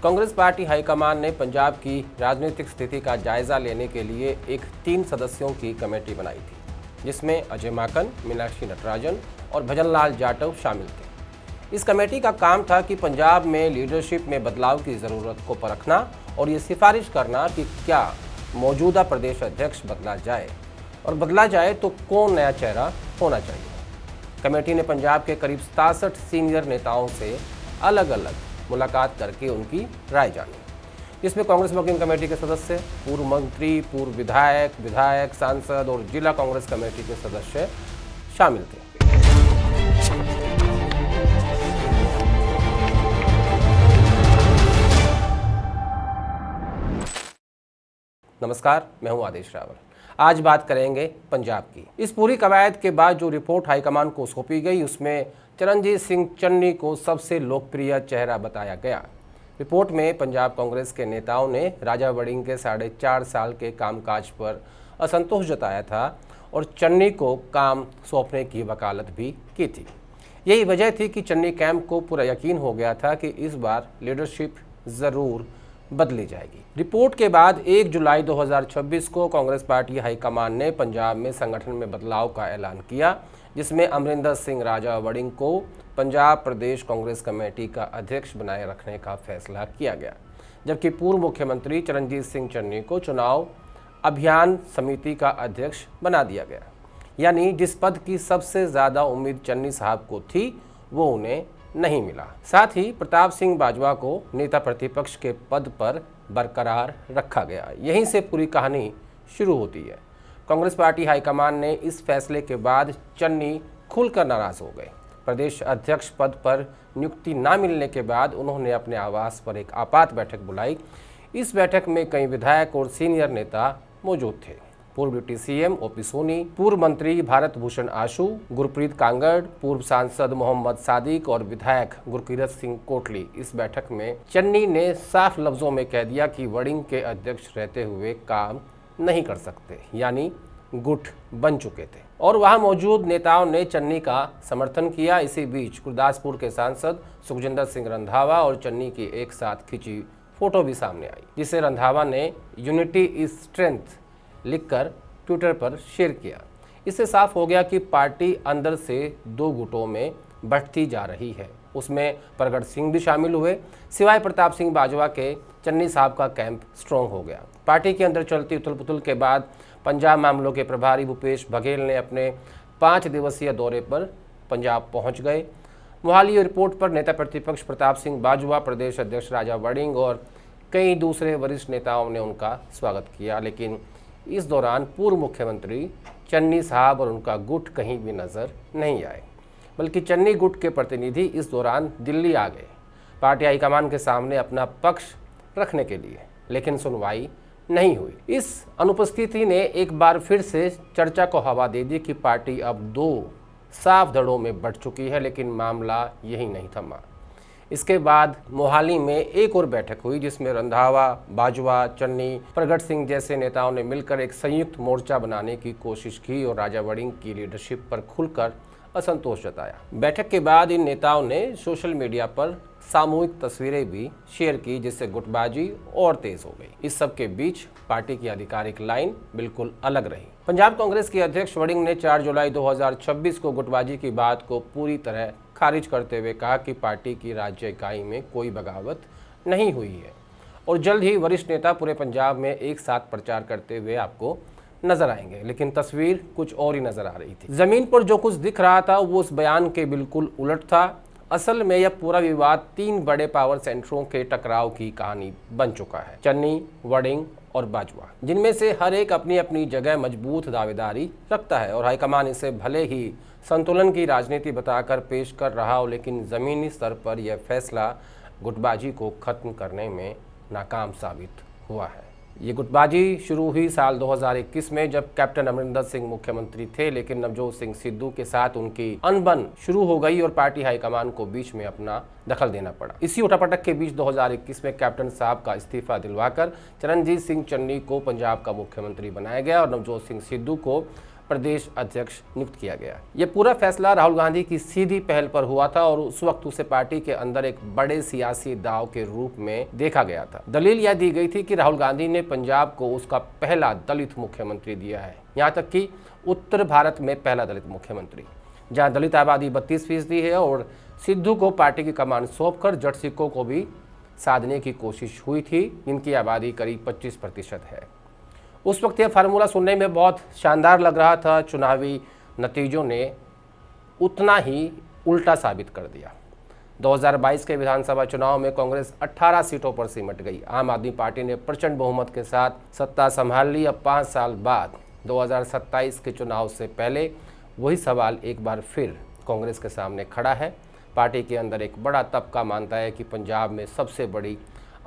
Congress party high command ने पंजाब की राजनीतिक स्थिति का जायजा लेने के लिए एक 3 सदस्यों की कमेटी बनाई थी, जिसमें अजय माकन, मीनाक्षी नटराजन और भजन लाल जाटव शामिल थे। इस कमेटी का काम था कि पंजाब में लीडरशिप में बदलाव की ज़रूरत को परखना और ये सिफारिश करना कि क्या मौजूदा प्रदेश अध्यक्ष बदला जाए, और बदला जाए तो कौन नया चेहरा होना चाहिए। कमेटी ने पंजाब के करीब 67 सीनियर नेताओं से अलग अलग मुलाकात करके उनकी राय जानी, जिसमें कांग्रेस वर्किंग कमेटी के सदस्य, पूर्व मंत्री, पूर्व विधायक, सांसद और जिला कांग्रेस कमेटी के सदस्य शामिल थे। नमस्कार, मैं हूं आदेश रावल। आज बात करेंगे पंजाब की। इस पूरी कवायद के बाद जो रिपोर्ट हाईकमान को सौंपी गई, उसमें चरणजीत सिंह चन्नी को सबसे लोकप्रिय चेहरा बताया गया। रिपोर्ट में पंजाब कांग्रेस के नेताओं ने राजा वड़िंग के 4.5 साल के कामकाज पर असंतोष जताया था और चन्नी को काम सौंपने की वकालत भी की थी। यही वजह थी कि चन्नी कैंप को पूरा यकीन हो गया था कि इस बार लीडरशिप ज़रूर बदली जाएगी। रिपोर्ट के बाद 1 जुलाई 2026 को कांग्रेस पार्टी हाईकमान ने पंजाब में संगठन में बदलाव का ऐलान किया, जिसमें अमरिंदर सिंह राजा वड़िंग को पंजाब प्रदेश कांग्रेस कमेटी का अध्यक्ष बनाए रखने का फैसला किया गया, जबकि पूर्व मुख्यमंत्री चरणजीत सिंह चन्नी को चुनाव अभियान समिति का अध्यक्ष बना दिया गया। यानी जिस पद की सबसे ज़्यादा उम्मीद चन्नी साहब को थी, वो उन्हें नहीं मिला। साथ ही प्रताप सिंह बाजवा को नेता प्रतिपक्ष के पद पर बरकरार रखा गया। यहीं से पूरी कहानी शुरू होती है। कांग्रेस पार्टी हाईकमान ने इस फैसले के बाद चन्नी खुलकर नाराज हो गए। प्रदेश अध्यक्ष पद पर नियुक्ति न मिलने के बाद उन्होंने अपने आवास पर एक आपात बैठक बुलाई। इस बैठक में कई विधायक और सीनियर नेता मौजूद थे। पूर्व डिप्टी सीएम ओपी सोनी, पूर्व मंत्री भारत भूषण आशु, गुरप्रीत कांगड़, पूर्व सांसद मोहम्मद सादिक और विधायक गुरकीरत सिंह कोटली। इस बैठक में चन्नी ने साफ लफ्जों में कह दिया कि वड़िंग के अध्यक्ष रहते हुए काम नहीं कर सकते, यानी गुट बन चुके थे, और वहां मौजूद नेताओं ने चन्नी का समर्थन किया। इसी बीच गुरदासपुर के सांसद सुखजिंदर सिंह रंधावा और चन्नी की एक साथ खिंची फोटो भी सामने आई, जिसे रंधावा ने यूनिटी इज स्ट्रेंथ लिखकर ट्विटर पर शेयर किया। इससे साफ हो गया कि पार्टी अंदर से 2 गुटों में बढ़ती जा रही है। उसमें प्रगट सिंह भी शामिल हुए। सिवाय प्रताप सिंह बाजवा के चन्नी साहब का कैंप स्ट्रॉन्ग हो गया। पार्टी के अंदर चलती उथल पुथल के बाद पंजाब मामलों के प्रभारी भूपेश बघेल ने अपने 5 दिवसीय दौरे पर पंजाब पहुंच गए। मोहाली एयरपोर्ट पर नेता प्रतिपक्ष प्रताप सिंह बाजवा, प्रदेश अध्यक्ष राजा वड़िंग और कई दूसरे वरिष्ठ नेताओं ने उनका स्वागत किया, लेकिन इस दौरान पूर्व मुख्यमंत्री चन्नी साहब और उनका गुट कहीं भी नजर नहीं आए, बल्कि चन्नी गुट के प्रतिनिधि इस दौरान दिल्ली आ गए पार्टी हाईकमान के सामने अपना पक्ष रखने के लिए, लेकिन सुनवाई नहीं हुई। इस अनुपस्थिति ने एक बार फिर से चर्चा को हवा दे दी कि पार्टी अब 2 साफ धड़ों में बढ़ चुकी है, लेकिन मामला यही नहीं थमा। इसके बाद मोहाली में एक और बैठक हुई, जिसमें रंधावा, बाजवा, चन्नी, प्रगट सिंह जैसे नेताओं ने मिलकर एक संयुक्त मोर्चा बनाने की कोशिश की और राजा वड़िंग की लीडरशिप पर खुलकर असंतोष जताया। बैठक के बाद इन नेताओं ने सोशल मीडिया पर सामूहिक तस्वीरें भी शेयर की, जिससे गुटबाजी और तेज हो गई। इस सब के बीच पार्टी की आधिकारिक लाइन बिल्कुल अलग रही। पंजाब कांग्रेस के अध्यक्ष वड़िंग ने 4 जुलाई 2026 को गुटबाजी की बात को पूरी तरह खारिज करते हुए कहा कि पार्टी की राज्य इकाई में कोई बगावत नहीं हुई है और जल्द ही वरिष्ठ नेता पूरे पंजाब में एक साथ प्रचार करते हुए आपको नजर आएंगे। लेकिन तस्वीर कुछ और ही नजर आ रही थी। जमीन पर जो कुछ दिख रहा था वो उस बयान के बिल्कुल उलट था। असल में यह पूरा विवाद 3 बड़े पावर सेंटरों के टकराव की कहानी बन चुका है, चन्नी, वड़िंग और बाजवा, जिनमें से हर एक अपनी अपनी जगह मजबूत दावेदारी रखता है और हाईकमान इसे भले ही संतुलन की राजनीति बताकर पेश कर रहा हो, लेकिन ज़मीनी स्तर पर यह फैसला गुटबाजी को खत्म करने में नाकाम साबित हुआ है। ये गुटबाजी शुरू हुई साल 2021 में, जब कैप्टन अमरिंदर सिंह मुख्यमंत्री थे, लेकिन नवजोत सिंह सिद्धू के साथ उनकी अनबन शुरू हो गई और पार्टी हाईकमान को बीच में अपना दखल देना पड़ा। इसी उठापटक के बीच 2021 में कैप्टन साहब का इस्तीफा दिलवाकर चरणजीत सिंह चन्नी को पंजाब का मुख्यमंत्री बनाया गया और नवजोत सिंह सिद्धू को प्रदेश अध्यक्ष नियुक्त किया गया। ये पूरा फैसला राहुल गांधी की सीधी पहल पर हुआ था और उस वक्त उसे पार्टी के अंदर एक बड़े सियासी दांव के रूप में देखा गया था। दलील यह दी गई थी कि राहुल गांधी ने पंजाब को उसका पहला दलित मुख्यमंत्री दिया है, यहाँ तक कि उत्तर भारत में पहला दलित मुख्यमंत्री, जहाँ दलित आबादी 32% है और सिद्धू को पार्टी की कमान सौंपकर जट सिखों को भी साधने की कोशिश हुई थी, जिनकी आबादी करीब 25% है। उस वक्त यह फार्मूला सुनने में बहुत शानदार लग रहा था। चुनावी नतीजों ने उतना ही उल्टा साबित कर दिया। 2022 के विधानसभा चुनाव में कांग्रेस 18 सीटों पर सिमट गई। आम आदमी पार्टी ने प्रचंड बहुमत के साथ सत्ता संभाल ली। अब 5 साल बाद 2027 के चुनाव से पहले वही सवाल एक बार फिर कांग्रेस के सामने खड़ा है। पार्टी के अंदर एक बड़ा तबका मानता है कि पंजाब में सबसे बड़ी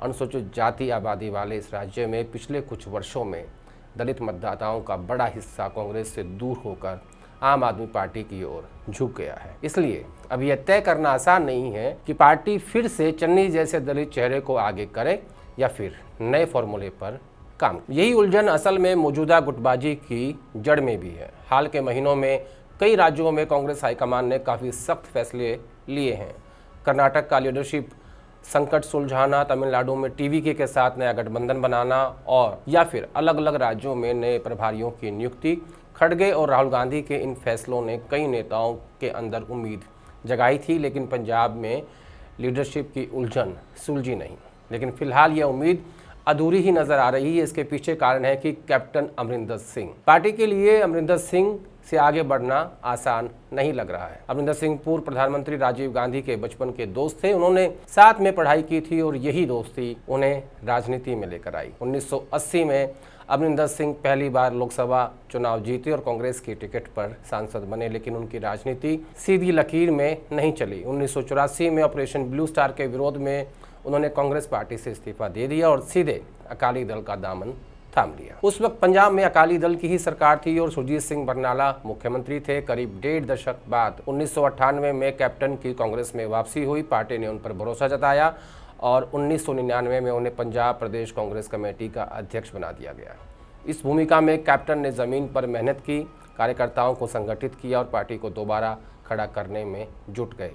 अनुसूचित जाति आबादी वाले इस राज्य में पिछले कुछ वर्षों में दलित मतदाताओं का बड़ा हिस्सा कांग्रेस से दूर होकर आम आदमी पार्टी की ओर झुक गया है। इसलिए अब यह तय करना आसान नहीं है कि पार्टी फिर से चन्नी जैसे दलित चेहरे को आगे करे या फिर नए फॉर्मूले पर काम। यही उलझन असल में मौजूदा गुटबाजी की जड़ में भी है। हाल के महीनों में कई राज्यों में कांग्रेस हाईकमान ने काफ़ी सख्त फैसले लिए हैं। कर्नाटक का लीडरशिप संकट सुलझाना, तमिलनाडु में टीवीके के साथ नया गठबंधन बनाना और या फिर अलग अलग राज्यों में नए प्रभारियों की नियुक्ति। खड़गे और राहुल गांधी के इन फैसलों ने कई नेताओं के अंदर उम्मीद जगाई थी, लेकिन पंजाब में लीडरशिप की उलझन सुलझी नहीं। लेकिन फिलहाल यह उम्मीद अधूरी ही नजर आ रही है। इसके पीछे कारण है कि कैप्टन अमरिंदर सिंह, पार्टी के लिए अमरिंदर सिंह से आगे बढ़ना आसान नहीं लग रहा है। अमरिंदर सिंह पूर्व प्रधानमंत्री राजीव गांधी के बचपन के दोस्त थे। उन्होंने साथ में पढ़ाई की थी और यही दोस्ती उन्हें राजनीति में लेकर आई। 1980 में अमरिंदर सिंह पहली बार लोकसभा चुनाव जीते और कांग्रेस की टिकट पर सांसद बने, लेकिन उनकी राजनीति सीधी लकीर में नहीं चली। 1984 में ऑपरेशन ब्लू स्टार के विरोध में उन्होंने कांग्रेस पार्टी से इस्तीफा दे दिया और सीधे अकाली दल का दामन थाम लिया। उस वक्त पंजाब में अकाली दल की ही सरकार थी और सुरजीत सिंह बरनाला मुख्यमंत्री थे। करीब 1.5 दशक बाद 1998 में कैप्टन की कांग्रेस में वापसी हुई। पार्टी ने उन पर भरोसा जताया और 1999 में उन्हें पंजाब प्रदेश कांग्रेस कमेटी का अध्यक्ष बना दिया गया। इस भूमिका में कैप्टन ने ज़मीन पर मेहनत की, कार्यकर्ताओं को संगठित किया और पार्टी को दोबारा खड़ा करने में जुट गए।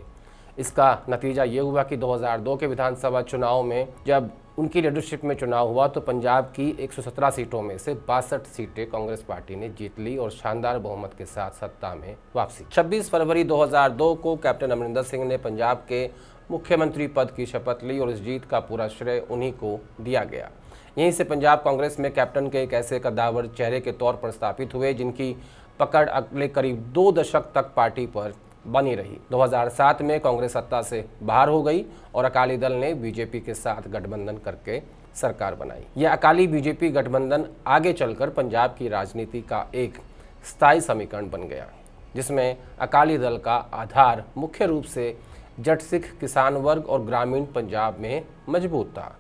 इसका नतीजा ये हुआ कि 2002 के विधानसभा चुनाव में जब उनकी लीडरशिप में चुनाव हुआ तो पंजाब की 117 सीटों में से 62 सीटें कांग्रेस पार्टी ने जीत ली और शानदार बहुमत के साथ सत्ता में वापसी। 26 फरवरी 2002 को कैप्टन अमरिंदर सिंह ने पंजाब के मुख्यमंत्री पद की शपथ ली और इस जीत का पूरा श्रेय उन्हीं को दिया गया। यहीं से पंजाब कांग्रेस में कैप्टन के एक ऐसे कद्दावर चेहरे के तौर पर स्थापित हुए जिनकी पकड़ अगले करीब 2 दशक तक पार्टी पर बनी रही। 2007 में कांग्रेस सत्ता से बाहर हो गई और अकाली दल ने बीजेपी के साथ गठबंधन करके सरकार बनाई। यह अकाली बीजेपी गठबंधन आगे चलकर पंजाब की राजनीति का एक स्थायी समीकरण बन गया, जिसमें अकाली दल का आधार मुख्य रूप से जट सिख किसान वर्ग और ग्रामीण पंजाब में मजबूत था,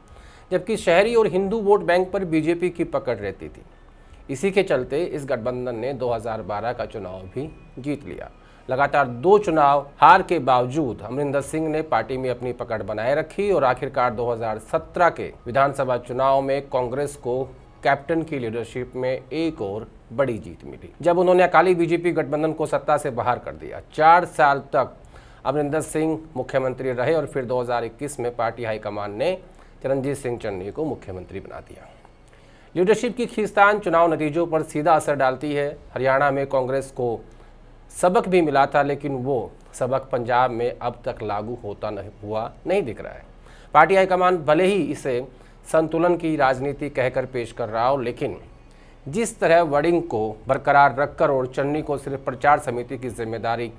जबकि शहरी और हिंदू वोट बैंक पर बीजेपी की पकड़ रहती थी। इसी के चलते इस गठबंधन ने 2012 का चुनाव भी जीत लिया। लगातार 2 चुनाव हार के बावजूद अमरिंदर सिंह ने पार्टी में अपनी पकड़ बनाए रखी और आखिरकार 2017 के विधानसभा चुनाव में कांग्रेस को कैप्टन की लीडरशिप में एक और बड़ी जीत मिली, जब उन्होंने अकाली बीजेपी गठबंधन को सत्ता से बाहर कर दिया। 4 साल तक अमरिंदर सिंह मुख्यमंत्री रहे और फिर 2021 में पार्टी हाईकमान ने चरणजीत सिंह चन्नी को मुख्यमंत्री बना दिया। लीडरशिप की खींचतान चुनाव नतीजों पर सीधा असर डालती है। हरियाणा में कांग्रेस को सबक भी मिला था, लेकिन वो सबक पंजाब में अब तक लागू होता नहीं दिख रहा है। पार्टी हाईकमान भले ही इसे संतुलन की राजनीति कहकर पेश कर रहा हो, लेकिन जिस तरह वर्डिंग को बरकरार रखकर और चन्नी को सिर्फ प्रचार समिति की जिम्मेदारी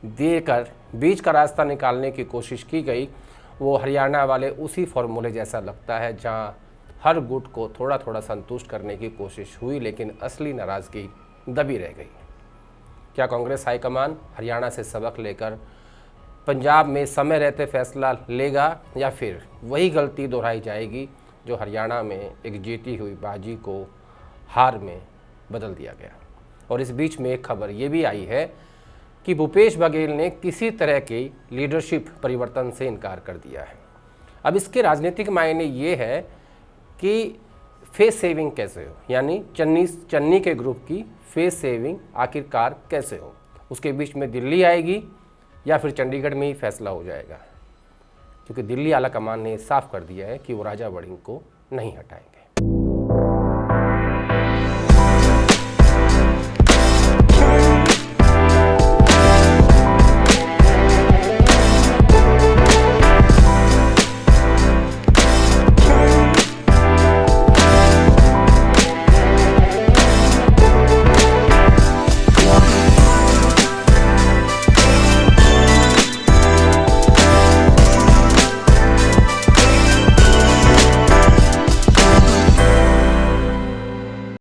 देकर बीच का रास्ता निकालने की कोशिश की गई, वो हरियाणा वाले उसी फॉर्मूले जैसा लगता है, जहाँ हर गुट को थोड़ा थोड़ा संतुष्ट करने की कोशिश हुई, लेकिन असली नाराज़गी दबी रह गई। क्या कांग्रेस हाईकमान हरियाणा से सबक लेकर पंजाब में समय रहते फैसला लेगा या फिर वही गलती दोहराई जाएगी जो हरियाणा में एक जीती हुई बाजी को हार में बदल दिया गया? और इस बीच में एक खबर ये भी आई है कि भूपेश बघेल ने किसी तरह की लीडरशिप परिवर्तन से इनकार कर दिया है। अब इसके राजनीतिक मायने ये है कि फेस सेविंग कैसे हो, यानी चन्नी के ग्रुप की फेस सेविंग आखिरकार कैसे हो, उसके बीच में दिल्ली आएगी या फिर चंडीगढ़ में ही फैसला हो जाएगा, क्योंकि दिल्ली आला कमान ने साफ कर दिया है कि वो राजा वड़िंग को नहीं हटाएंगे।